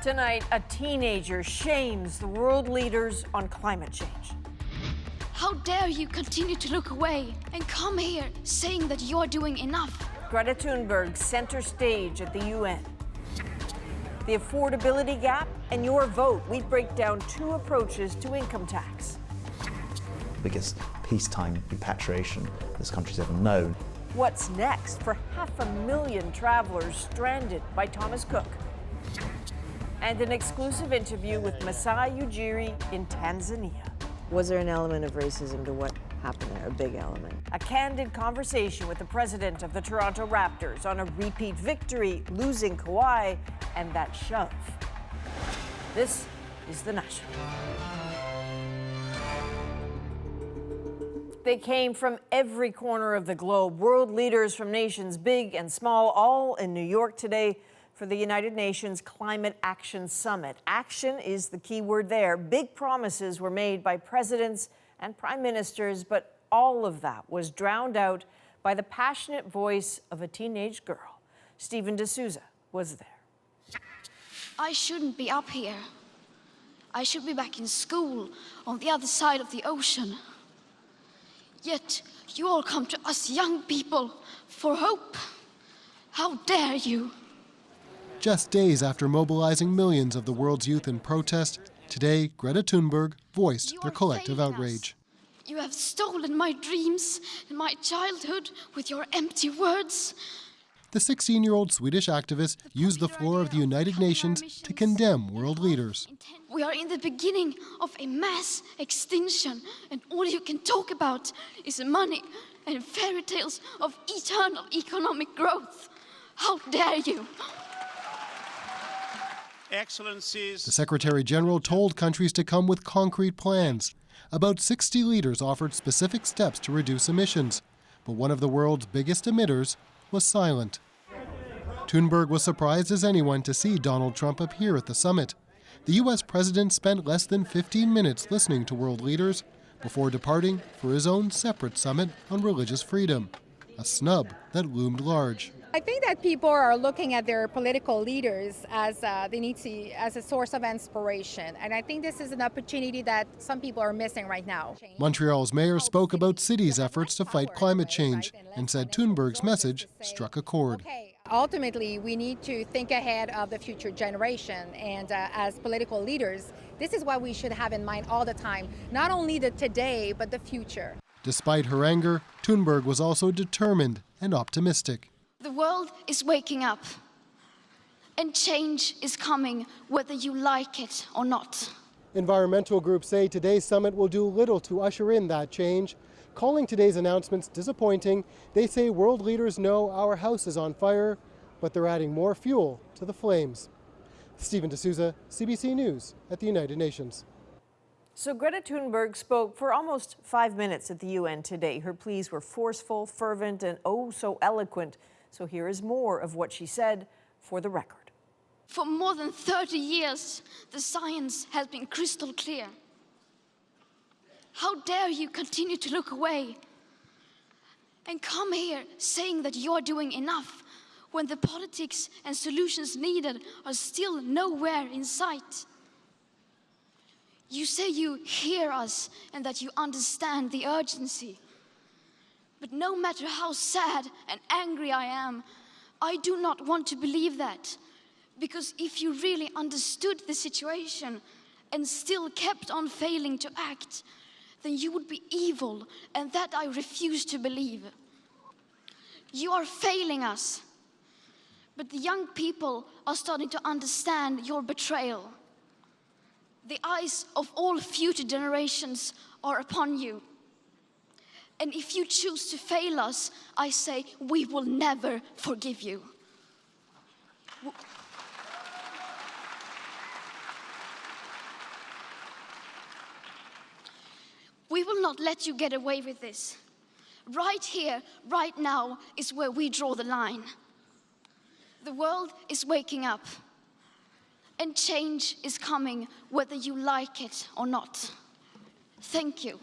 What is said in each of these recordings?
Tonight, a teenager shames the world leaders on climate change. How dare you continue to look away and come here saying that you're doing enough? Greta Thunberg center stage at the UN. The affordability gap and your vote. We break down two approaches to income tax. Biggest peacetime repatriation this country's ever known. What's next for 500,000 travelers stranded by Thomas Cook? And an exclusive interview with Masai Ujiri in Tanzania. Was there an element of racism to what happened there? A big element. A candid conversation with the president of the Toronto Raptors on a repeat victory, losing Kawhi, and that shove. This is The National. They came from every corner of the globe. World leaders from nations big and small, all in New York today for the United Nations Climate Action Summit. Action is the key word there. Big promises were made by presidents and prime ministers, but all of that was drowned out by the passionate voice of a teenage girl. Stephen D'Souza was there. I shouldn't be up here. I should be back in school on the other side of the ocean. Yet you all come to us young people for hope. How dare you? Just days after mobilizing millions of the world's youth in protest, today Greta Thunberg voiced their collective outrage. You have stolen my dreams and my childhood with your empty words. The 16-year-old Swedish activist used the floor of the United Nations to condemn world leaders. We are in the beginning of a mass extinction, and all you can talk about is money and fairy tales of eternal economic growth. How dare you? Excellencies. The Secretary General told countries to come with concrete plans. About 60 leaders offered specific steps to reduce emissions, but one of the world's biggest emitters was silent. Thunberg was surprised as anyone to see Donald Trump appear at the summit. The U.S. president spent less than 15 minutes listening to world leaders before departing for his own separate summit on religious freedom, a snub that loomed large. I think that people are looking at their political leaders as as a source of inspiration, and I think this is an opportunity that some people are missing right now. Montreal's mayor spoke about cities' efforts to fight climate change and said Thunberg's message struck a chord. Ultimately, we need to think ahead of the future generation, and as political leaders, this is what we should have in mind all the time, not only the today, but the future. Despite her anger, Thunberg was also determined and optimistic. The world is waking up, and change is coming whether you like it or not. Environmental groups say today's summit will do little to usher in that change. Calling today's announcements disappointing, they say world leaders know our house is on fire, but they're adding more fuel to the flames. Stephen D'Souza, CBC News at the United Nations. So Greta Thunberg spoke for almost 5 minutes at the UN today. Her pleas were forceful, fervent, and oh so eloquent. So here is more of what she said for the record. For more than 30 years, the science has been crystal clear. How dare you continue to look away and come here saying that you're doing enough when the politics and solutions needed are still nowhere in sight? You say you hear us and that you understand the urgency. But no matter how sad and angry I am, I do not want to believe that. Because if you really understood the situation and still kept on failing to act, then you would be evil, and that I refuse to believe. You are failing us, but the young people are starting to understand your betrayal. The eyes of all future generations are upon you. And if you choose to fail us, I say we will never forgive you. We will not let you get away with this. Right here, right now, is where we draw the line. The world is waking up, and change is coming whether you like it or not. Thank you.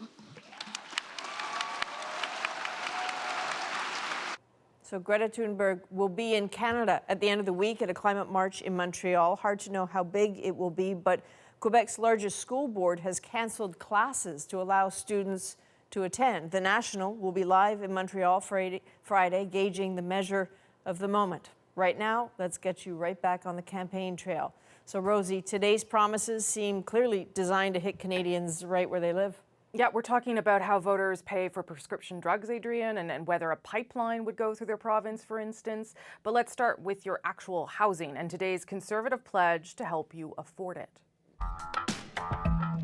So Greta Thunberg will be in Canada at the end of the week at a climate march in Montreal. Hard to know how big it will be, but Quebec's largest school board has canceled classes to allow students to attend. The National will be live in Montreal Friday, gauging the measure of the moment. Right now, let's get you right back on the campaign trail. So Rosie, today's promises seem clearly designed to hit Canadians right where they live. Yeah, we're talking about how voters pay for prescription drugs, Adrienne, and whether a pipeline would go through their province, for instance. But let's start with your actual housing and today's Conservative pledge to help you afford it.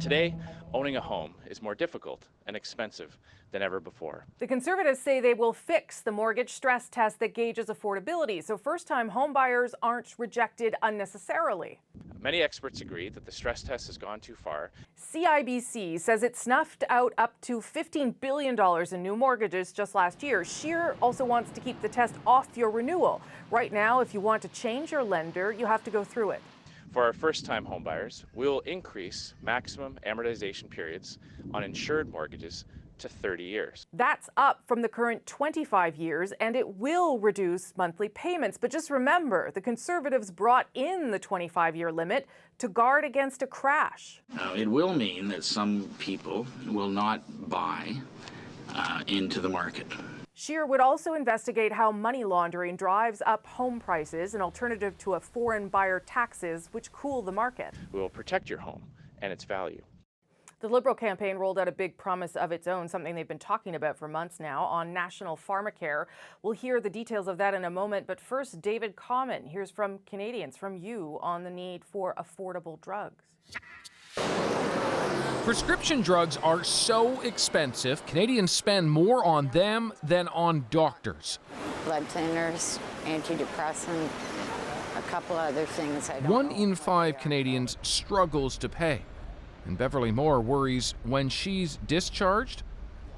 Today, owning a home is more difficult and expensive than ever before. The Conservatives say they will fix the mortgage stress test that gauges affordability so first-time homebuyers aren't rejected unnecessarily. Many experts agree that the stress test has gone too far. CIBC says it snuffed out up to $15 billion in new mortgages just last year. Scheer also wants to keep the test off your renewal. Right now, if you want to change your lender, you have to go through it. For our first-time homebuyers, we will increase maximum amortization periods on insured mortgages to 30 years. That's up from the current 25 years, and it will reduce monthly payments. But just remember, the Conservatives brought in the 25-year limit to guard against a crash. It will mean that some people will not buy into the market. Scheer would also investigate how money laundering drives up home prices, an alternative to a foreign buyer taxes, which cool the market. We will protect your home and its value. The Liberal campaign rolled out a big promise of its own, something they've been talking about for months now, on national pharmacare. We'll hear the details of that in a moment, but first, David Common hears from Canadians, from you, on the need for affordable drugs. Prescription drugs are so expensive, Canadians spend more on them than on doctors. Blood thinners, antidepressant, a couple other things I don't 1 know. in 5 Canadians struggles to pay. And Beverly Moore worries when she's discharged,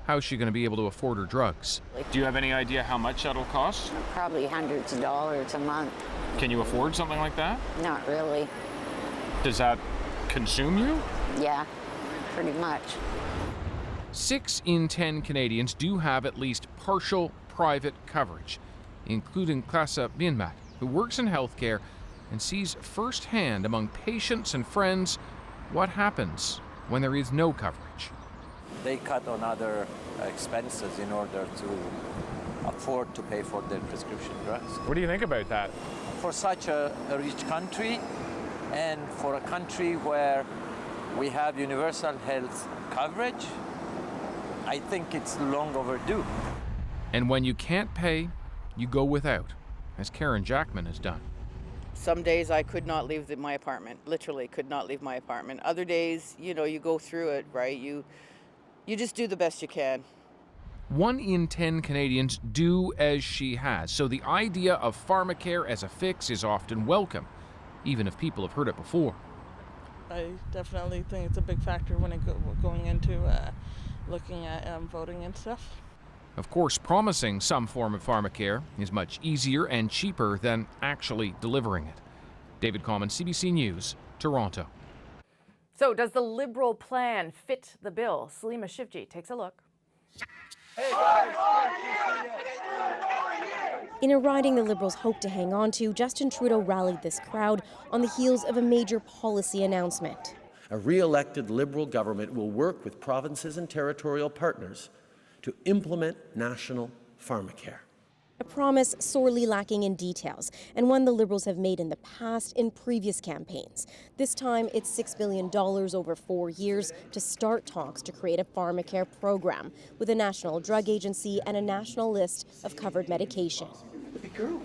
how's she going to be able to afford her drugs? Do you have any idea how much that'll cost? Probably hundreds of dollars a month. Can you afford something like that? Not really. Does that consume you? Yeah, pretty much. 6 in 10 Canadians do have at least partial private coverage, including Klasa Bienmat, who works in healthcare and sees firsthand among patients and friends what happens when there is no coverage. They cut on other expenses in order to afford to pay for their prescription drugs. What do you think about that? For such a rich country and for a country where we have universal health coverage, I think it's long overdue. And when you can't pay, you go without, as Karen Jackman has done. Some days I could not leave my apartment, literally could not leave my apartment. Other days, you know, you go through it, right? You just do the best you can. 1 in 10 Canadians do as she has, so the idea of pharmacare as a fix is often welcome, even if people have heard it before. I definitely think it's a big factor when going into looking at voting and stuff. Of course, promising some form of pharmacare is much easier and cheaper than actually delivering it. David Common, CBC News, Toronto. So does the Liberal plan fit the bill? Salima Shivji takes a look. In a riding the Liberals hope to hang on to, Justin Trudeau rallied this crowd on the heels of a major policy announcement. A re-elected Liberal government will work with provinces and territorial partners to implement national pharmacare. A promise sorely lacking in details, and one the Liberals have made in the past in previous campaigns. This time, it's $6 billion over 4 years to start talks to create a pharmacare program with a national drug agency and a national list of covered medication.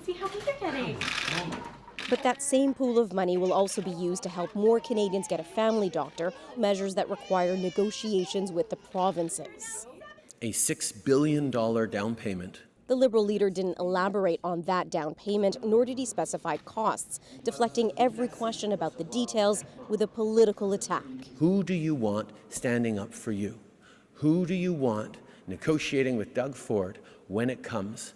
See how big you're getting. But that same pool of money will also be used to help more Canadians get a family doctor, measures that require negotiations with the provinces. A $6 billion down payment. The Liberal leader didn't elaborate on that down payment, nor did he specify costs, deflecting every question about the details with a political attack. Who do you want standing up for you? Who do you want negotiating with Doug Ford when it comes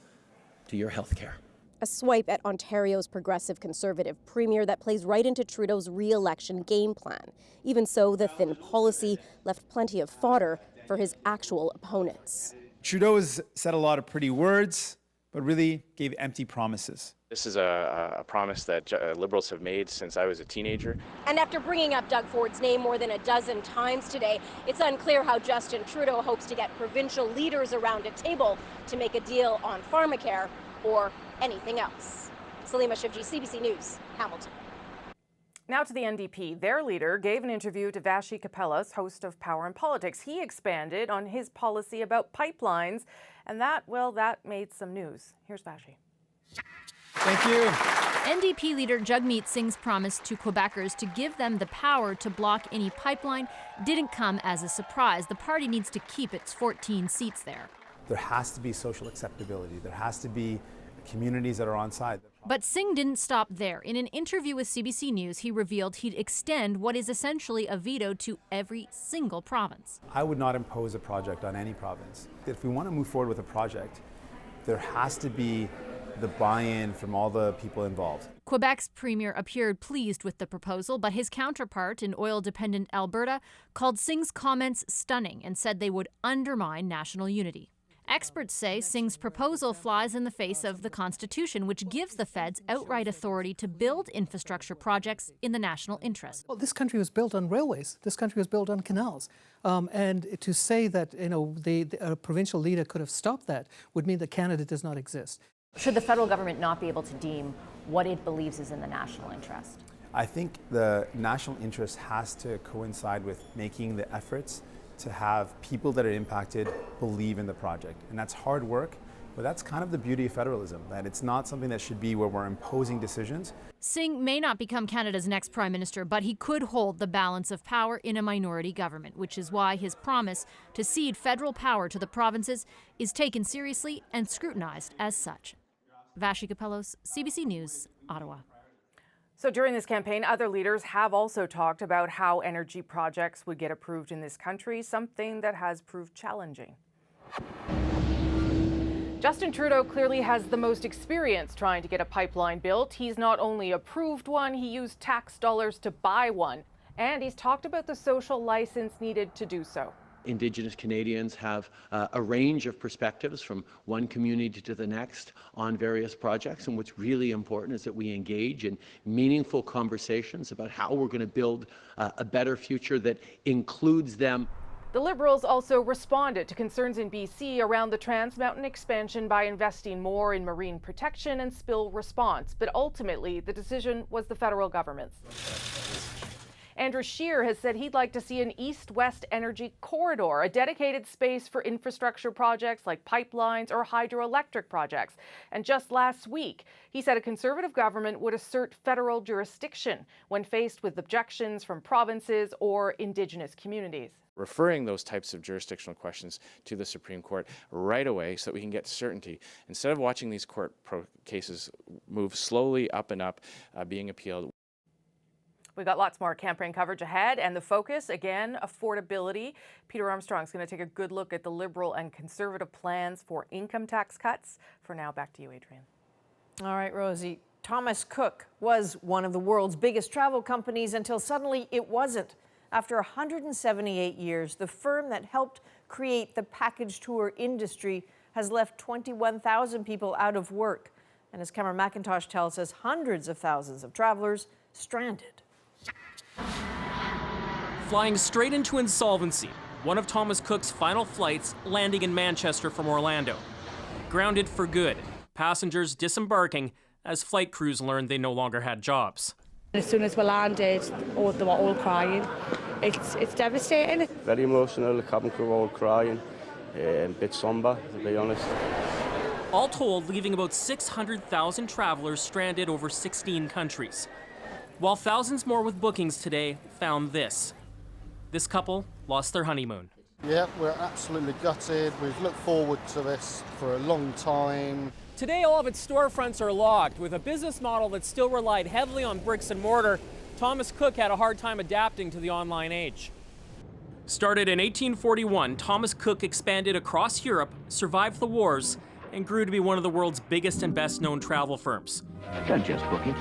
to your health care? A swipe at Ontario's progressive Conservative premier that plays right into Trudeau's re-election game plan. Even so, the thin policy left plenty of fodder for his actual opponents. Trudeau has said a lot of pretty words, but really gave empty promises. This is a promise that Liberals have made since I was a teenager. And after bringing up Doug Ford's name more than a dozen times today, it's unclear how Justin Trudeau hopes to get provincial leaders around a table to make a deal on pharmacare or anything else. Salima Shivji, CBC News, Hamilton. Now to the NDP. Their leader gave an interview to Vashi Kapelas, host of Power and Politics. He expanded on his policy about pipelines, and that made some news. Here's Vashi. Thank you. NDP leader Jagmeet Singh's promise to Quebecers to give them the power to block any pipeline didn't come as a surprise. The party needs to keep its 14 seats there. There has to be social acceptability. There has to be communities that are on side. But Singh didn't stop there. In an interview with CBC News, he revealed he'd extend what is essentially a veto to every single province. I would not impose a project on any province. If we want to move forward with a project, there has to be the buy-in from all the people involved. Quebec's premier appeared pleased with the proposal, but his counterpart in oil-dependent Alberta called Singh's comments stunning and said they would undermine national unity. Experts say Singh's proposal flies in the face of the Constitution, which gives the feds outright authority to build infrastructure projects in the national interest. Well, this country was built on railways. This country was built on canals. And to say that a provincial leader could have stopped that would mean that Canada does not exist. Should the federal government not be able to deem what it believes is in the national interest? I think the national interest has to coincide with making the efforts to have people that are impacted believe in the project. And that's hard work, but that's kind of the beauty of federalism, that it's not something that should be where we're imposing decisions. Singh may not become Canada's next prime minister, but he could hold the balance of power in a minority government, which is why his promise to cede federal power to the provinces is taken seriously and scrutinized as such. Vashi Kapelos, CBC News, Ottawa. So during this campaign, other leaders have also talked about how energy projects would get approved in this country, something that has proved challenging. Justin Trudeau clearly has the most experience trying to get a pipeline built. He's not only approved one, he used tax dollars to buy one. And he's talked about the social license needed to do so. Indigenous Canadians have a range of perspectives from one community to the next on various projects, and what's really important is that we engage in meaningful conversations about how we're going to build a better future that includes them. The Liberals also responded to concerns in BC around the Trans Mountain expansion by investing more in marine protection and spill response, but ultimately the decision was the federal government's. Andrew Scheer has said he'd like to see an east-west energy corridor, a dedicated space for infrastructure projects like pipelines or hydroelectric projects. And just last week, he said a Conservative government would assert federal jurisdiction when faced with objections from provinces or Indigenous communities. Referring those types of jurisdictional questions to the Supreme Court right away so that we can get certainty. Instead of watching these court cases move slowly up and up, being appealed. We've got lots more campaign coverage ahead, and the focus, again, affordability. Peter Armstrong's going to take a good look at the Liberal and Conservative plans for income tax cuts. For now, back to you, Adrienne. All right, Rosie. Thomas Cook was one of the world's biggest travel companies until suddenly it wasn't. After 178 years, the firm that helped create the package tour industry has left 21,000 people out of work. And as Cameron McIntosh tells us, hundreds of thousands of travelers stranded. Flying straight into insolvency, one of Thomas Cook's final flights landing in Manchester from Orlando. Grounded for good, passengers disembarking as flight crews learned they no longer had jobs. As soon as we landed, they were all crying. It's devastating. Very emotional, the cabin crew all crying, a bit somber, to be honest. All told, leaving about 600,000 travelers stranded over 16 countries. While thousands more with bookings today found this. This couple lost their honeymoon. Yeah, we're absolutely gutted. We've looked forward to this for a long time. Today, all of its storefronts are locked. With a business model that still relied heavily on bricks and mortar, Thomas Cook had a hard time adapting to the online age. Started in 1841, Thomas Cook expanded across Europe, survived the wars, and grew to be one of the world's biggest and best-known travel firms. Don't just book it,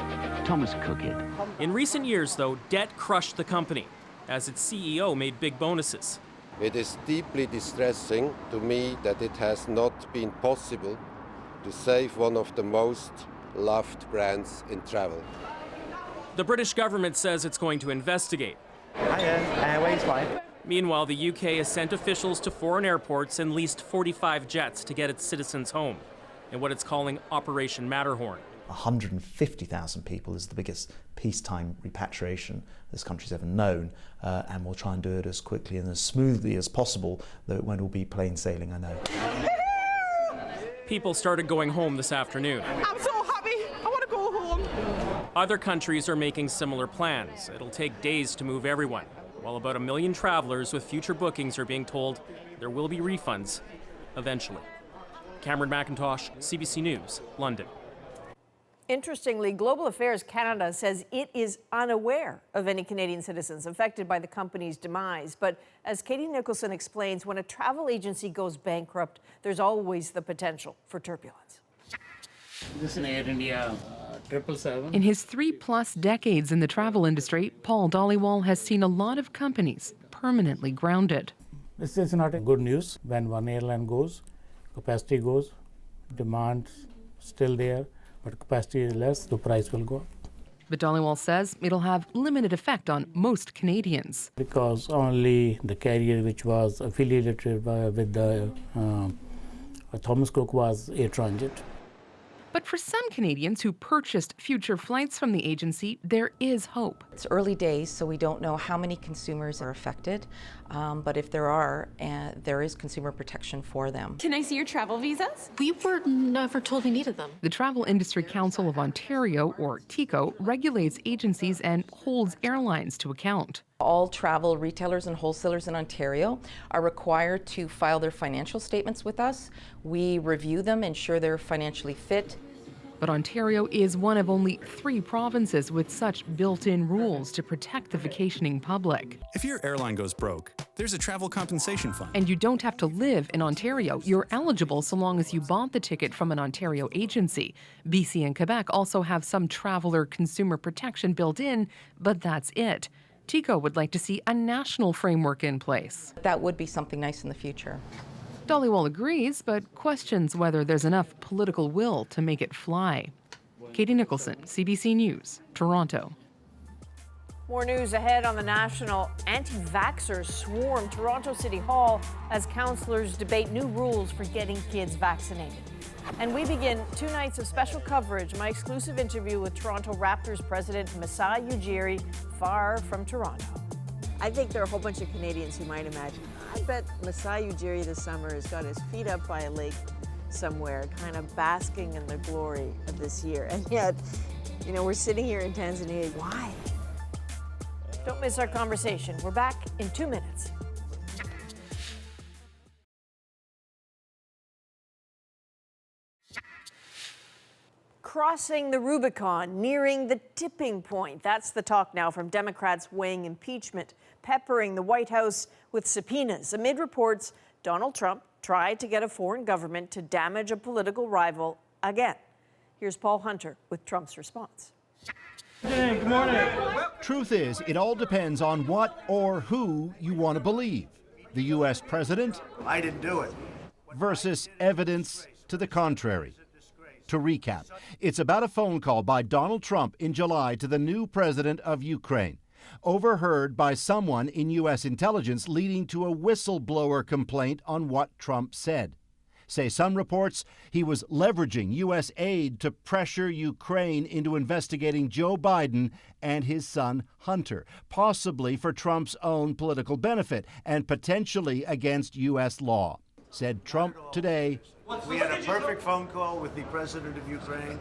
Thomas Cook it. In recent years, though, debt crushed the company, as its CEO made big bonuses. It is deeply distressing to me that it has not been possible to save one of the most loved brands in travel. The British government says it's going to investigate. Airways fine. Meanwhile, the UK has sent officials to foreign airports and leased 45 jets to get its citizens home in what it's calling Operation Matterhorn. 150,000 people is the biggest peacetime repatriation this country's ever known, and we'll try and do it as quickly and as smoothly as possible, though it won't all be plain sailing, I know. People started going home this afternoon. I'm so happy. I want to go home. Other countries are making similar plans. It'll take days to move everyone, while about 1 million travelers with future bookings are being told there will be refunds eventually. Cameron McIntosh, CBC News, London. Interestingly, Global Affairs Canada says it is unaware of any Canadian citizens affected by the company's demise. But as Katie Nicholson explains, when a travel agency goes bankrupt, there's always the potential for turbulence. This is an Air India 777. In his 3+ decades in the travel industry, Paul Dhaliwal has seen a lot of companies permanently grounded. This is not a good news. When one airline goes, capacity goes, demand's still there, but capacity is less, the price will go up. But Dhaliwal says it'll have limited effect on most Canadians. Because only the carrier which was affiliated with the Thomas Cook was Air Transit. But for some Canadians who purchased future flights from the agency, there is hope. It's early days, so we don't know how many consumers are affected. But if there are, there is consumer protection for them. Can I see your travel visas? We were never told we needed them. The Travel Industry Council of Ontario, or TICO, regulates agencies and holds airlines to account. All travel retailers and wholesalers in Ontario are required to file their financial statements with us. We review them, ensure they're financially fit. But Ontario is one of only 3 provinces with such built-in rules to protect the vacationing public. If your airline goes broke, there's a travel compensation fund. And you don't have to live in Ontario. You're eligible so long as you bought the ticket from an Ontario agency. BC and Quebec also have some traveler consumer protection built in, but that's it. TICO would like to see a national framework in place. That would be something nice in the future. Dhaliwal agrees, but questions whether there's enough political will to make it fly. Katie Nicholson, CBC News, Toronto. More news ahead on the national. Anti-vaxxers swarm Toronto City Hall as councillors debate new rules for getting kids vaccinated. And we begin 2 nights of special coverage, my exclusive interview with Toronto Raptors president Masai Ujiri, far from Toronto. I think there are a whole bunch of Canadians who might imagine, I bet Masai Ujiri this summer has got his feet up by a lake somewhere, kind of basking in the glory of this year. And yet, you know, we're sitting here in Tanzania. Why? Don't miss our conversation. We're back in 2 minutes. Crossing the Rubicon, nearing the tipping point. That's the talk now from Democrats weighing impeachment, peppering the White House with subpoenas. Amid reports, Donald Trump tried to get a foreign government to damage a political rival again. Here's Paul Hunter with Trump's response. Hey, good morning. Truth is, it all depends on what or who you want to believe. The U.S. president? I didn't do it. Versus evidence to the contrary. To recap, it's about a phone call by Donald Trump in July to the new president of Ukraine, overheard by someone in U.S. intelligence, leading to a whistleblower complaint on what Trump said. Say some reports he was leveraging U.S. aid to pressure Ukraine into investigating Joe Biden and his son Hunter, possibly for Trump's own political benefit and potentially against U.S. law. Said Trump today. We had a perfect phone call with the president of Ukraine.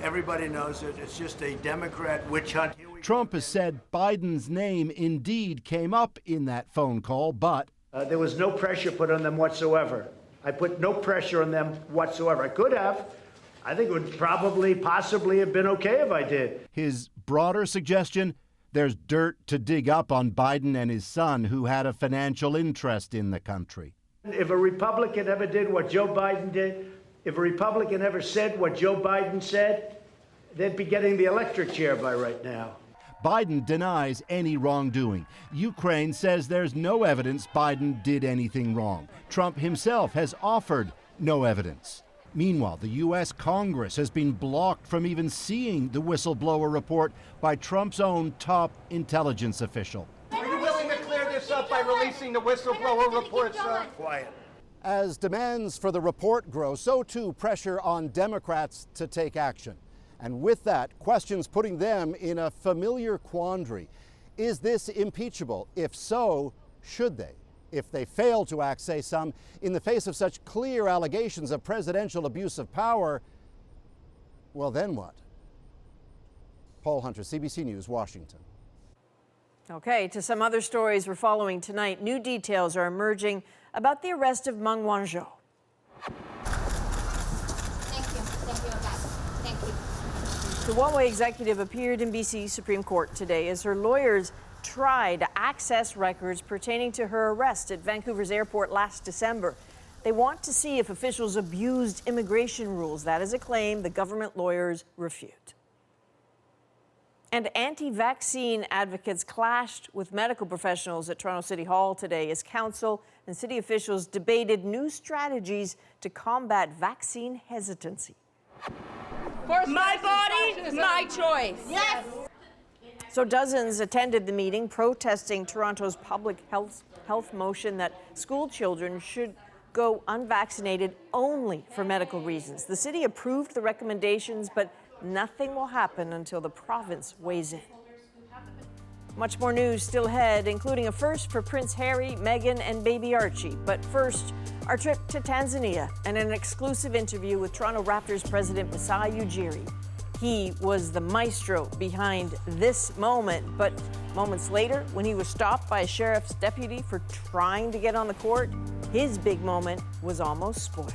Everybody knows it. It's just a Democrat witch hunt. Trump has said Biden's name indeed came up in that phone call, but there was no pressure put on them whatsoever. I put no pressure on them whatsoever. I could have. I think it would probably, possibly have been okay if I did. His broader suggestion, there's dirt to dig up on Biden and his son, who had a financial interest in the country. If a Republican ever did what Joe Biden did, if a Republican ever said what Joe Biden said, they'd be getting the electric chair by right now. Biden denies any wrongdoing. Ukraine says there's no evidence Biden did anything wrong. Trump himself has offered no evidence. Meanwhile, the U.S. Congress has been blocked from even seeing the whistleblower report by Trump's own top intelligence official. Are you willing to clear this up by releasing the whistleblower report, sir? Quiet. As demands for the report grow, so too pressure on Democrats to take action. And with that, questions putting them in a familiar quandary. Is this impeachable? If so, should they? If they fail to act, say some, in the face of such clear allegations of presidential abuse of power, well, then what? Paul Hunter, CBC News, Washington. Okay, to some other stories we're following tonight. New details are emerging about the arrest of Meng Wanzhou. The Huawei executive appeared in BC Supreme Court today as her lawyers try to access records pertaining to her arrest at Vancouver's airport last December. They want to see if officials abused immigration rules. That is a claim the government lawyers refute. And anti-vaccine advocates clashed with medical professionals at Toronto City Hall today as council and city officials debated new strategies to combat vaccine hesitancy. My body, my choice. Yes. So dozens attended the meeting protesting Toronto's public health motion that school children should go unvaccinated only for medical reasons. The city approved the recommendations, but nothing will happen until the province weighs in. Much more news still ahead, including a first for Prince Harry, Meghan, and baby Archie. But first, our trip to Tanzania and an exclusive interview with Toronto Raptors president Masai Ujiri. He was the maestro behind this moment, but moments later, when he was stopped by a sheriff's deputy for trying to get on the court, his big moment was almost spoiled.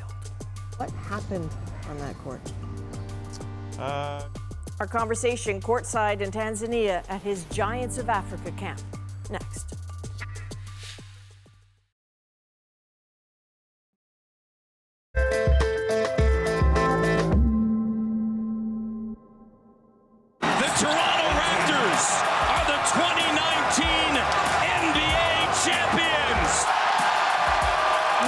What happened on that court? Our conversation courtside in Tanzania at his Giants of Africa camp. Next. The Toronto Raptors are the 2019 NBA champions.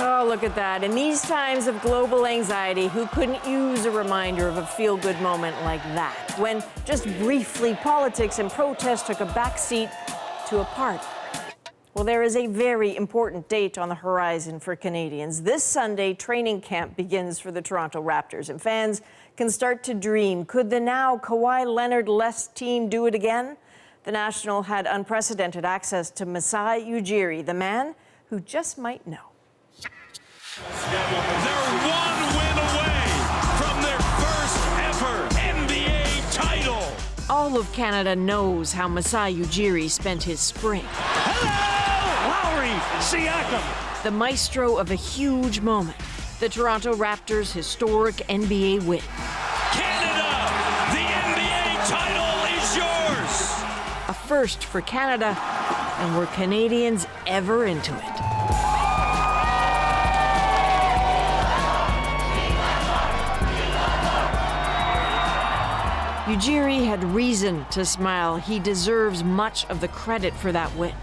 Oh, look at that. In these times of global anxiety, who couldn't use a reminder of a feel-good moment like that? When just briefly politics and protest took a backseat to a party. Well, there is a very important date on the horizon for Canadians. This Sunday, training camp begins for the Toronto Raptors, and fans can start to dream. Could the now Kawhi Leonard-less team do it again? The National had unprecedented access to Masai Ujiri, the man who just might know. They're one win away from their first ever NBA title. All of Canada knows how Masai Ujiri spent his spring. Lowry, Siakam. The maestro of a huge moment, the Toronto Raptors' historic NBA win. Canada, the NBA title is yours. A first for Canada, and were Canadians ever into it? Ujiri had reason to smile. He deserves much of the credit for that win.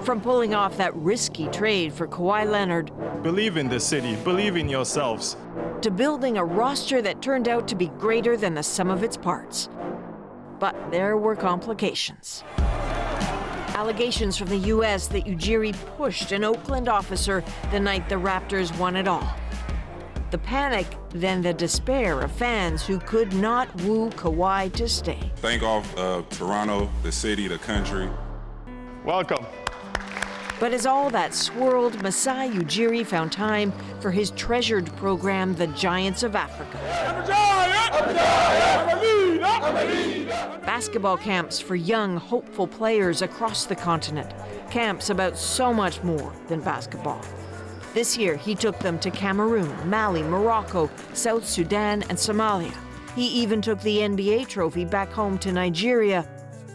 From pulling off that risky trade for Kawhi Leonard, believe in the city, believe in yourselves, to building a roster that turned out to be greater than the sum of its parts. But there were complications. Allegations from the U.S. that Ujiri pushed an Oakland officer the night the Raptors won it all. The panic, then the despair of fans who could not woo Kawhi to stay. Thank all of Toronto, the city, the country. Welcome. But as all that swirled, Masai Ujiri found time for his treasured program, the Giants of Africa. Basketball camps for young, hopeful players across the continent. Camps about so much more than basketball. This year, he took them to Cameroon, Mali, Morocco, South Sudan, and Somalia. He even took the NBA trophy back home to Nigeria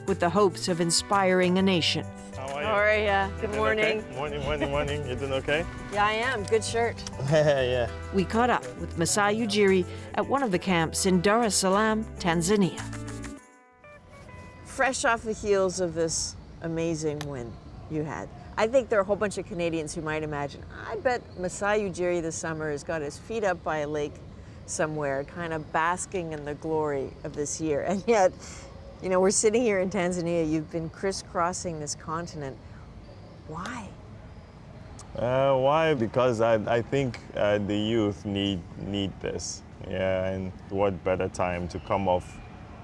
with the hopes of inspiring a nation. How are you? How are you? Good morning. Okay? Morning. You doing okay? Yeah, I am. Good shirt. Yeah. We caught up with Masai Ujiri at one of the camps in Dar es Salaam, Tanzania. Fresh off the heels of this amazing win you had, I think there are a whole bunch of Canadians who might imagine, I bet Masai Ujiri this summer has got his feet up by a lake somewhere, kind of basking in the glory of this year. And yet, you know, we're sitting here in Tanzania, you've been crisscrossing this continent. Why? Why? Because I think the youth need this. Yeah, and what better time to come off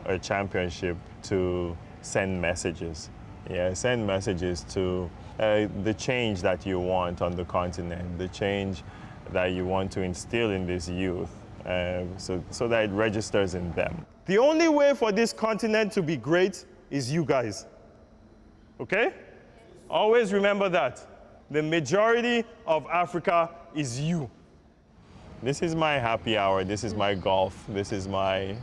a championship to send messages. Yeah, send messages to the change that you want on the continent, the change that you want to instill in this youth, so that it registers in them. The only way for this continent to be great is you guys, okay? Always remember that. The majority of Africa is you. This is my happy hour, this is my golf, this is my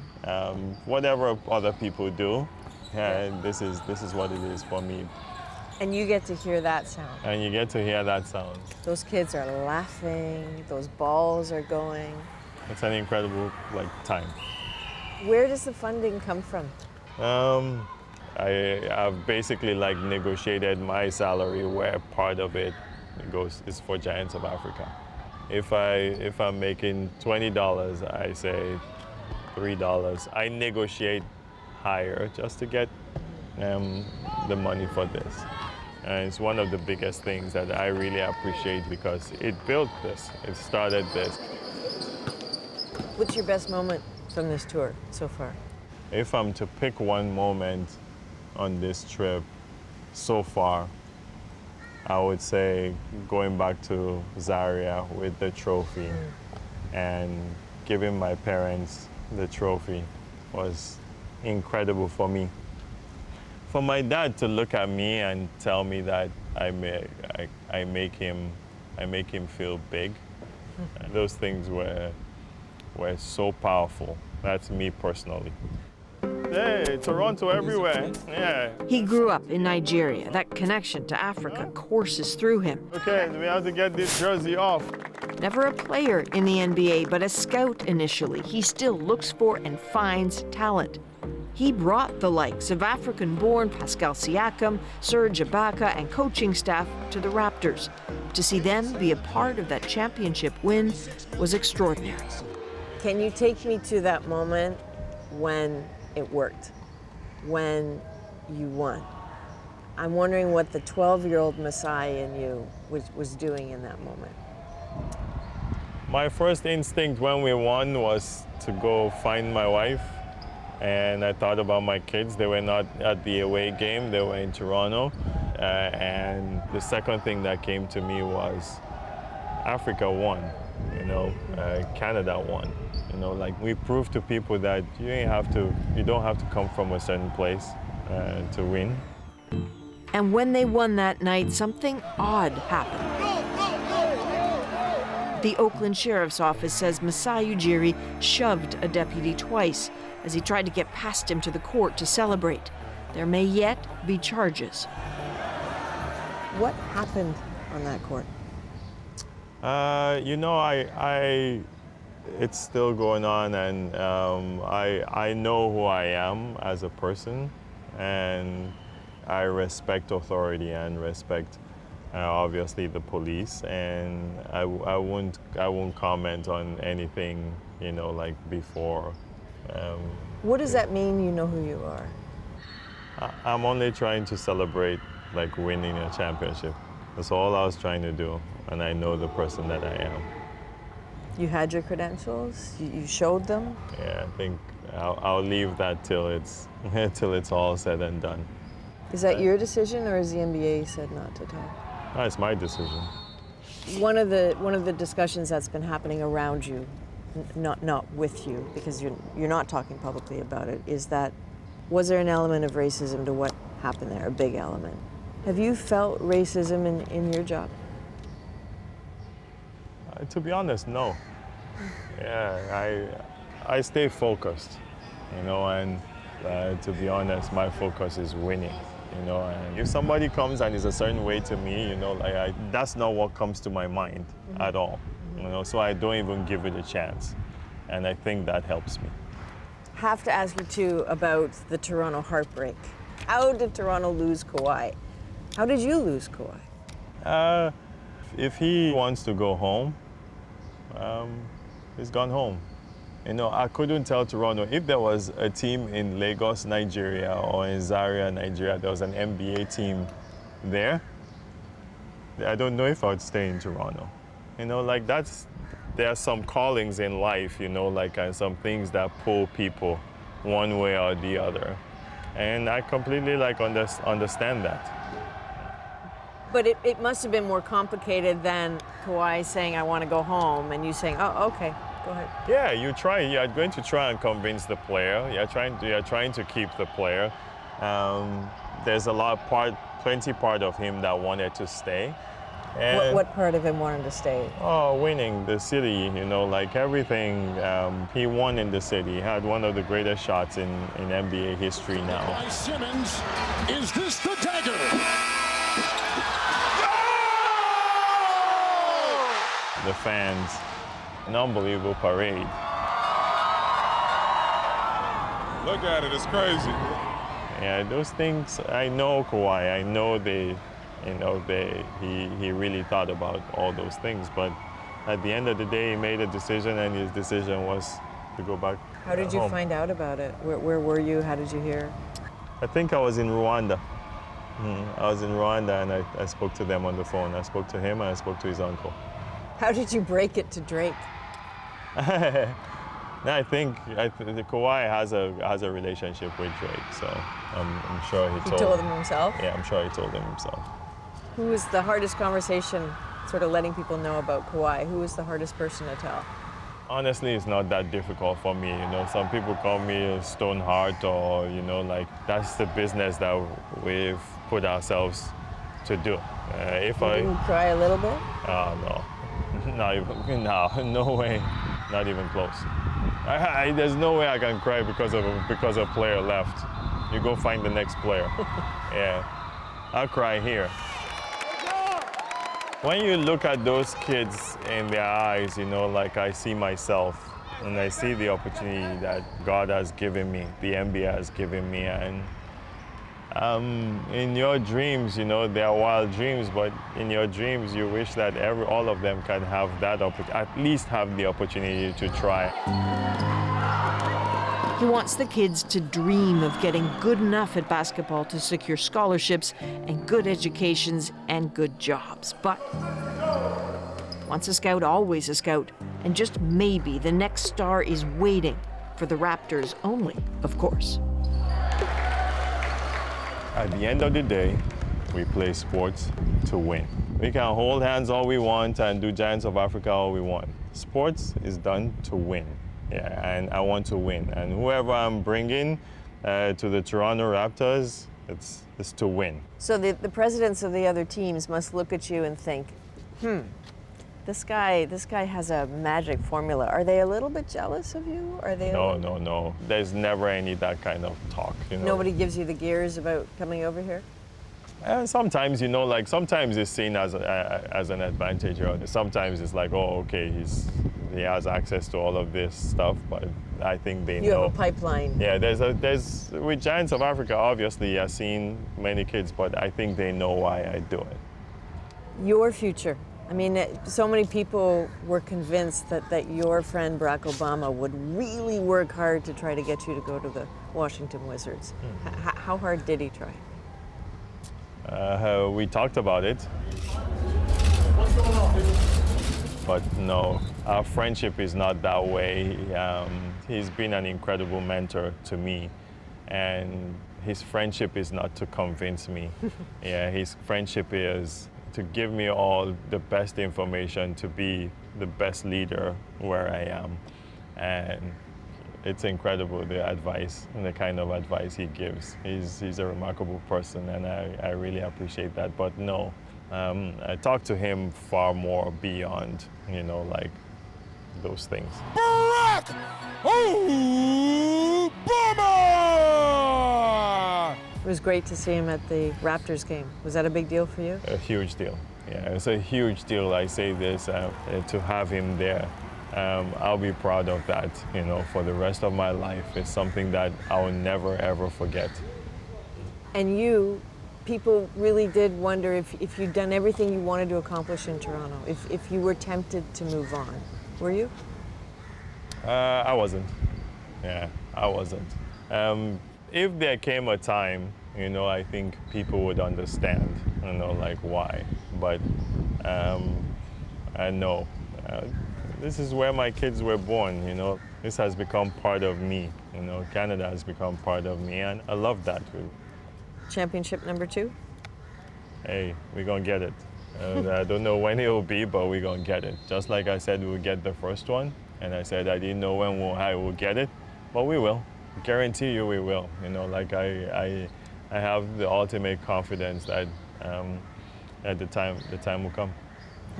whatever other people do. And this is what it is for me. And you get to hear that sound. And you get to hear that sound. Those kids are laughing, those balls are going. It's an incredible time. Where does the funding come from? I've basically negotiated my salary where part of it is for Giants of Africa. If I'm making $20, I say $3. I negotiate higher just to get the money for this. And it's one of the biggest things that I really appreciate because it built this, it started this. What's your best moment from this tour so far? If I'm to pick one moment on this trip so far, I would say going back to Zaria with the trophy and giving my parents the trophy was incredible for me. For my dad to look at me and tell me that I make him feel big, those things were so powerful. That's me personally. Hey, Toronto everywhere. Yeah. He grew up in Nigeria. That connection to Africa courses through him. Okay, we have to get this jersey off. Never a player in the NBA, but a scout initially. He still looks for and finds talent. He brought the likes of African-born Pascal Siakam, Serge Ibaka, and coaching staff to the Raptors. To see them be a part of that championship win was extraordinary. Can you take me to that moment when it worked, when you won? I'm wondering what the 12-year-old Masai in you was doing in that moment. My first instinct when we won was to go find my wife. And I thought about my kids. They were not at the away game, they were in Toronto. And the second thing that came to me was Africa won, Canada won. We proved to people that you don't have to come from a certain place to win. And when they won that night, something odd happened. The Oakland Sheriff's Office says Masai Ujiri shoved a deputy twice as he tried to get past him to the court to celebrate. There may yet be charges. What happened on that court? It's still going on, and I know who I am as a person, and I respect authority and respect obviously the police, and I won't comment on anything before. What does that mean, you know who you are? I'm only trying to celebrate winning a championship. That's all I was trying to do, and I know the person that I am. You had your credentials? You showed them? Yeah, I think I'll leave that till it's all said and done. Is that your decision, or has the NBA said not to talk? No, it's my decision. One of the discussions that's been happening around you, not with you, because you're not talking publicly about it, is that was there an element of racism to what happened there, a big element? Have you felt racism in your job? To be honest, no. Yeah, I stay focused, and to be honest, my focus is winning, and if somebody comes and is a certain way to me, that's not what comes to my mind at all, so I don't even give it a chance, and I think that helps me. Have to ask you too about the Toronto heartbreak. How did Toronto lose Kawhi? How did you lose Kawhi? If he wants to go home, he's gone home. You know, I couldn't tell Toronto if there was a team in Lagos, Nigeria, or in Zaria, Nigeria, there was an NBA team there. I don't know if I would stay in Toronto. You know, like there are some callings in life, you know, like some things that pull people one way or the other. And I completely understand that. But it must have been more complicated than Kawhi saying, I want to go home, and you saying, oh, okay, go ahead. Yeah, you're going to try and convince the player. You're trying to keep the player. There's plenty part of him that wanted to stay. And What part of him wanted to stay? Oh, winning the city, you know, like everything. He won in the city. He had one of the greatest shots in NBA history now. By Simmons, is this the dagger? The fans, an unbelievable parade. Look at it, it's crazy. Yeah, those things, I know Kawhi, I know he really thought about all those things, but at the end of the day, he made a decision, and his decision was to go back home. How did you find out about it? Where were you? How did you hear? I think I was in Rwanda. I was in Rwanda, and I spoke to them on the phone. I spoke to him, and I spoke to his uncle. How did you break it to Drake? No, I think Kawhi has a relationship with Drake, so I'm sure he told him himself? Yeah, I'm sure he told him himself. Who was the hardest conversation, sort of letting people know about Kawhi? Who was the hardest person to tell? Honestly, it's not that difficult for me. You know, some people call me a stone heart, or you know, like that's the business that we've put ourselves to do. If I cry a little bit? No, not even. No way, not even close. There's no way I can cry because a player left. You go find the next player. Yeah, I'll cry here. When you look at those kids in their eyes, you know, like I see myself, and I see the opportunity that God has given me, the NBA has given me, and in your dreams, you know, they are wild dreams, but in your dreams, you wish that all of them can have that at least have the opportunity to try. He wants the kids to dream of getting good enough at basketball to secure scholarships and good educations and good jobs. But once a scout, always a scout. And just maybe the next star is waiting for the Raptors only, of course. At the end of the day, we play sports to win. We can hold hands all we want and do Giants of Africa all we want. Sports is done to win. Yeah, and I want to win. And whoever I'm bringing to the Toronto Raptors, it's to win. So the presidents of the other teams must look at you and think, this guy has a magic formula. Are they a little bit jealous of you? Are they? No. There's never any that kind of talk. You know? Nobody gives you the gears about coming over here? Sometimes, you know, like sometimes it's seen as an advantage, or sometimes it's like, oh, okay, he has access to all of this stuff, but I think they know. You have a pipeline. Yeah, there's with Giants of Africa, obviously, I've seen many kids, but I think they know why I do it. Your future. I mean, so many people were convinced that your friend Barack Obama would really work hard to try to get you to go to the Washington Wizards. How hard did he try? We talked about it. But no, our friendship is not that way. He's been an incredible mentor to me, and his friendship is not to convince me. Yeah, his friendship is to give me all the best information to be the best leader where I am. And it's incredible, the advice and the kind of advice he gives. He's a remarkable person, and I really appreciate that. But no, I talk to him far more beyond, you know, like those things. Barack Obama! It was great to see him at the Raptors game. Was that a big deal for you? A huge deal. Yeah, it's a huge deal. I say this to have him there. I'll be proud of that, you know, for the rest of my life. It's something that I will never, ever forget. And you people really did wonder if you'd done everything you wanted to accomplish in Toronto, if you were tempted to move on. Were you? I wasn't. Yeah, I wasn't. If there came a time, you know, I think people would understand, you know, like why. But I know. This is where my kids were born, you know. This has become part of me, you know. Canada has become part of me, and I love that. Championship number 2? Hey, we're gonna get it. I don't know when it will be, but we're gonna get it. Just like I said, we'll get the first one, and I said I didn't know when I will get it, but we will. Guarantee you we will. You know, like I have the ultimate confidence that at the time will come.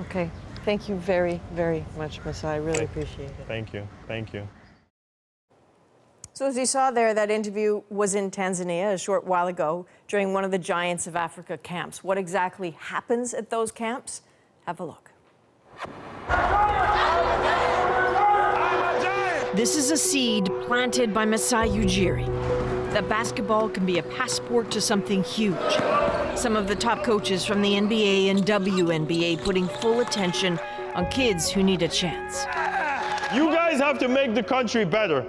Okay. Thank you very, very much, Masai. I really appreciate it. Thank you. Thank you. So as you saw there, that interview was in Tanzania a short while ago during one of the Giants of Africa camps. What exactly happens at those camps? Have a look. This is a seed planted by Masai Ujiri. That basketball can be a passport to something huge. Some of the top coaches from the NBA and WNBA putting full attention on kids who need a chance. You guys have to make the country better.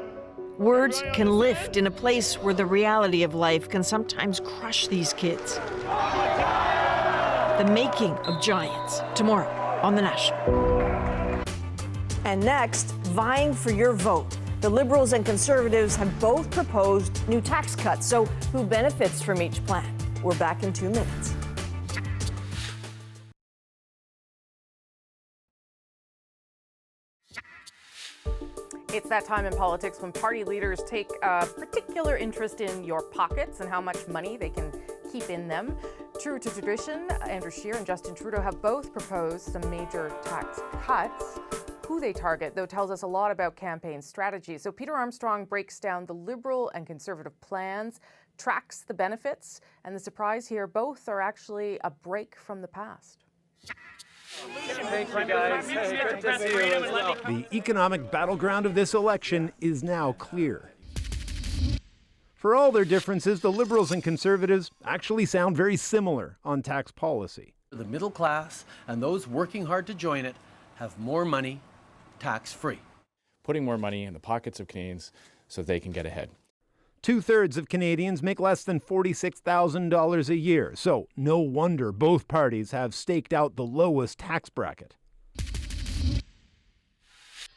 Words can lift in a place where the reality of life can sometimes crush these kids. The making of giants, tomorrow on The National. And next, vying for your vote. The Liberals and Conservatives have both proposed new tax cuts, so who benefits from each plan? We're back in 2 minutes. It's that time in politics when party leaders take a particular interest in your pockets and how much money they can keep in them. True to tradition, Andrew Scheer and Justin Trudeau have both proposed some major tax cuts. Who they target, though, tells us a lot about campaign strategy. So Peter Armstrong breaks down the Liberal and Conservative plans, tracks the benefits, and the surprise here, both are actually a break from the past. Thank you, guys. Good to see you as well. The economic battleground of this election is now clear. For all their differences, the Liberals and Conservatives actually sound very similar on tax policy. The middle class and those working hard to join it have more money tax-free. Putting more money in the pockets of Canadians so they can get ahead. 2/3 of Canadians make less than $46,000 a year, so no wonder both parties have staked out the lowest tax bracket.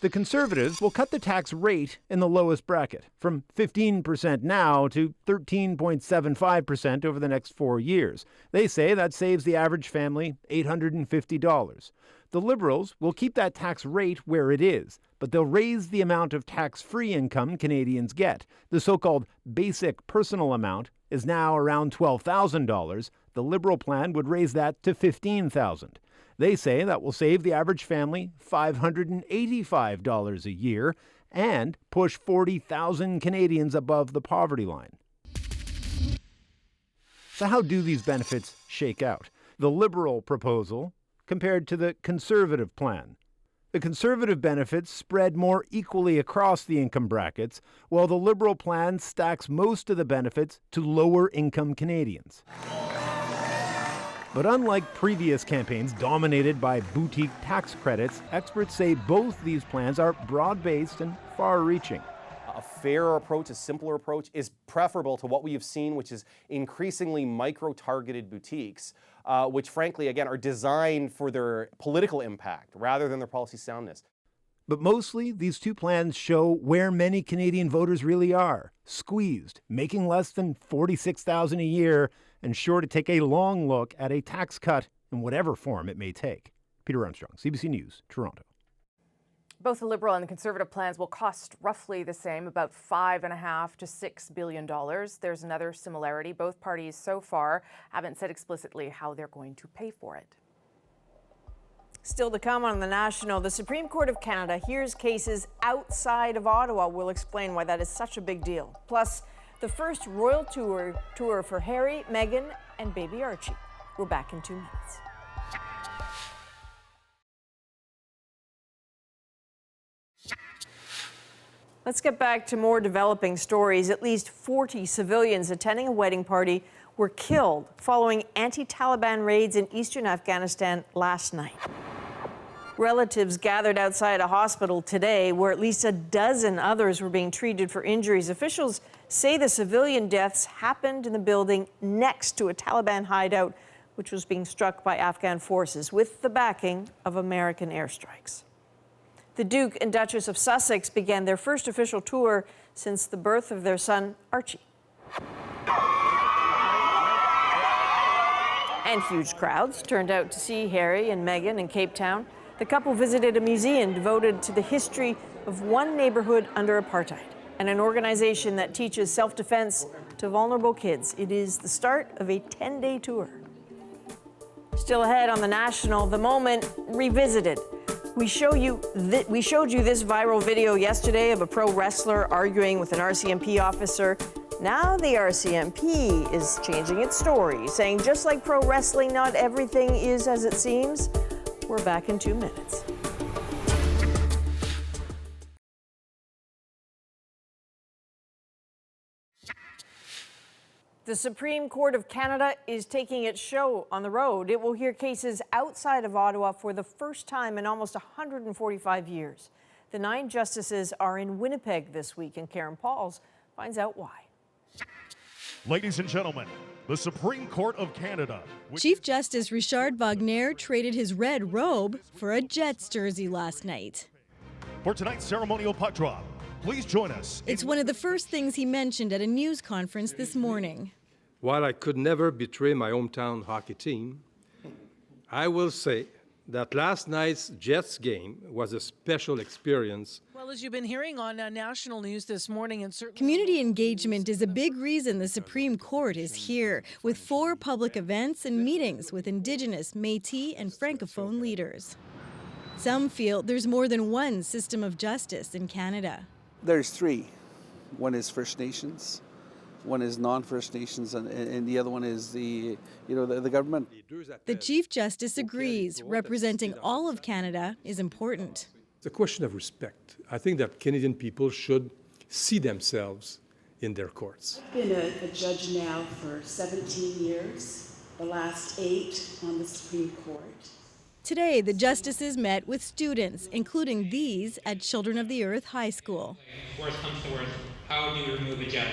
The Conservatives will cut the tax rate in the lowest bracket from 15% now to 13.75% over the next 4 years. They say that saves the average family $850. The Liberals will keep that tax rate where it is, but they'll raise the amount of tax-free income Canadians get. The so-called basic personal amount is now around $12,000. The Liberal plan would raise that to $15,000. They say that will save the average family $585 a year and push 40,000 Canadians above the poverty line. So how do these benefits shake out? The Liberal proposal compared to the Conservative plan. The Conservative benefits spread more equally across the income brackets, while the Liberal plan stacks most of the benefits to lower-income Canadians. But unlike previous campaigns dominated by boutique tax credits, experts say both these plans are broad-based and far-reaching. A fairer approach, a simpler approach, is preferable to what we have seen, which is increasingly micro-targeted boutiques, which frankly, again, are designed for their political impact rather than their policy soundness. But mostly, these two plans show where many Canadian voters really are, squeezed, making less than $46,000 a year, and sure to take a long look at a tax cut in whatever form it may take. Peter Armstrong, CBC News, Toronto. Both the Liberal and the Conservative plans will cost roughly the same, about $5.5 to $6 billion. There's another similarity. Both parties so far haven't said explicitly how they're going to pay for it. Still to come on The National, the Supreme Court of Canada hears cases outside of Ottawa. We'll explain why that is such a big deal. Plus, the first royal tour for Harry, Meghan, and baby Archie. We're back in 2 minutes. Let's get back to more developing stories. At least 40 civilians attending a wedding party were killed following anti-Taliban raids in eastern Afghanistan last night. Relatives gathered outside a hospital today where at least a dozen others were being treated for injuries. Officials say the civilian deaths happened in the building next to a Taliban hideout, which was being struck by Afghan forces with the backing of American airstrikes. The Duke and Duchess of Sussex began their first official tour since the birth of their son, Archie. And huge crowds turned out to see Harry and Meghan in Cape Town. The couple visited a museum devoted to the history of one neighborhood under apartheid and an organization that teaches self-defense to vulnerable kids. It is the start of a 10-day tour. Still ahead on The National, The Moment Revisited. We showed you this viral video yesterday of a pro wrestler arguing with an RCMP officer. Now the RCMP is changing its story, saying just like pro wrestling, not everything is as it seems. We're back in 2 minutes. The Supreme Court of Canada is taking its show on the road. It will hear cases outside of Ottawa for the first time in almost 145 years. The 9 justices are in Winnipeg this week, and Karen Pauls finds out why. Ladies and gentlemen, the Supreme Court of Canada. Chief Justice Richard Wagner traded his red robe for a Jets jersey last night. For tonight's ceremonial puck drop, please join us. It's one of the first things he mentioned at a news conference this morning. While I could never betray my hometown hockey team, I will say that last night's Jets game was a special experience. Well, as you've been hearing on national news this morning, and certainly community engagement is a big reason the Supreme Court is here, with 4 public events and meetings with Indigenous, Métis, and Francophone leaders. Some feel there's more than one system of justice in Canada. There's 3. One is First Nations, one is non-First Nations, and the other one is the government. The Chief Justice agrees representing all of Canada is important. It's a question of respect. I think that Canadian people should see themselves in their courts. I've been a judge now for 17 years, the last 8 on the Supreme Court. Today, the justices met with students, including these at Children of the Earth High School. Worst comes to worst, how do you remove a judge?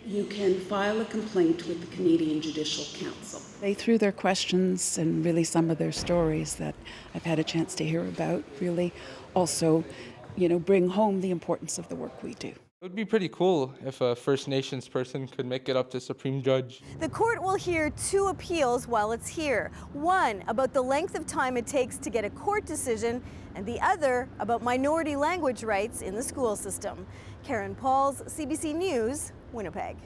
You can file a complaint with the Canadian Judicial Council. They threw their questions and really some of their stories that I've had a chance to hear about really also, bring home the importance of the work we do. It would be pretty cool if a First Nations person could make it up to Supreme Judge. The court will hear 2 appeals while it's here. One about the length of time it takes to get a court decision, and the other about minority language rights in the school system. Karen Pauls, CBC News, Winnipeg.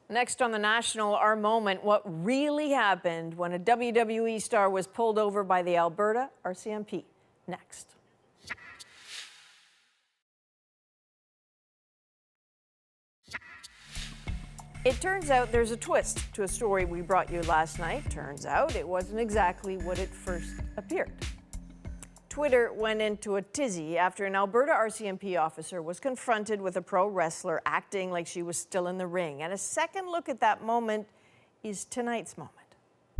Next on The National, our moment, what really happened when a WWE star was pulled over by the Alberta RCMP. Next. It turns out there's a twist to a story we brought you last night. Turns out it wasn't exactly what it first appeared. Twitter went into a tizzy after an Alberta RCMP officer was confronted with a pro wrestler acting like she was still in the ring. And a second look at that moment is tonight's moment.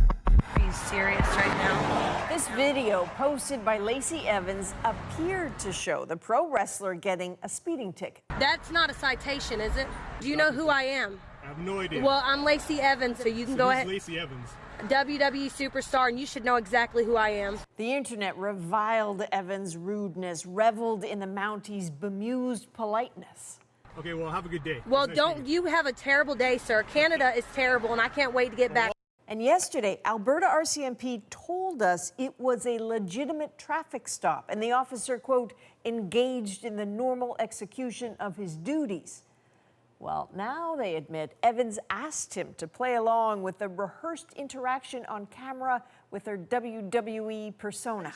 Are you serious right now? This video, posted by Lacey Evans, appeared to show the pro wrestler getting a speeding ticket. That's not a citation, is it? Do you know who I am? I have no idea. Well, I'm Lacey Evans, so you can go ahead. Lacey Evans. WWE superstar, and you should know exactly who I am. The internet reviled Evans' rudeness, reveled in the Mounties' bemused politeness. Okay, well, have a good day. Well, don't you have a terrible day, sir. Canada is terrible, and I can't wait to get back. And yesterday, Alberta RCMP told us it was a legitimate traffic stop, and the officer, quote, engaged in the normal execution of his duties. Well, now they admit Evans asked him to play along with the rehearsed interaction on camera with her WWE persona.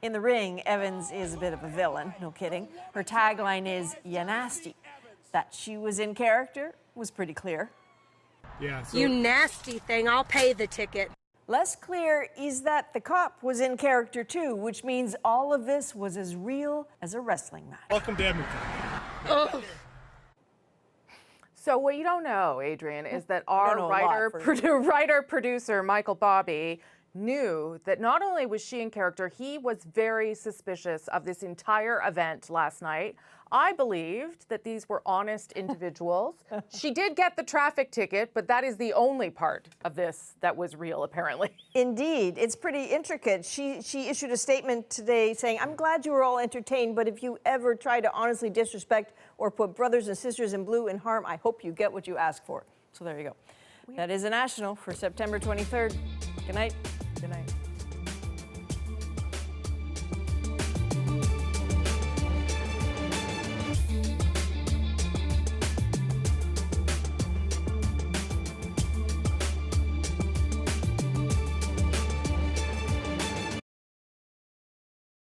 In the ring, Evans is a bit of a villain, no kidding. Her tagline is, "Ya nasty." That she was in character was pretty clear. Yeah, You nasty thing, I'll pay the ticket. Less clear is that the cop was in character too, which means all of this was as real as a wrestling match. Welcome to Edmonton. So what you don't know, Adrian, is that I our don't know a lot, writer-producer Michael Bobby knew that not only was she in character, he was very suspicious of this entire event last night. I believed that these were honest individuals. She did get the traffic ticket, but that is the only part of this that was real, apparently. Indeed, it's pretty intricate. She issued a statement today saying, "I'm glad you were all entertained, but if you ever try to honestly disrespect or put brothers and sisters in blue in harm, I hope you get what you ask for." So there you go. That is a national for September 23rd. Good night. Good night.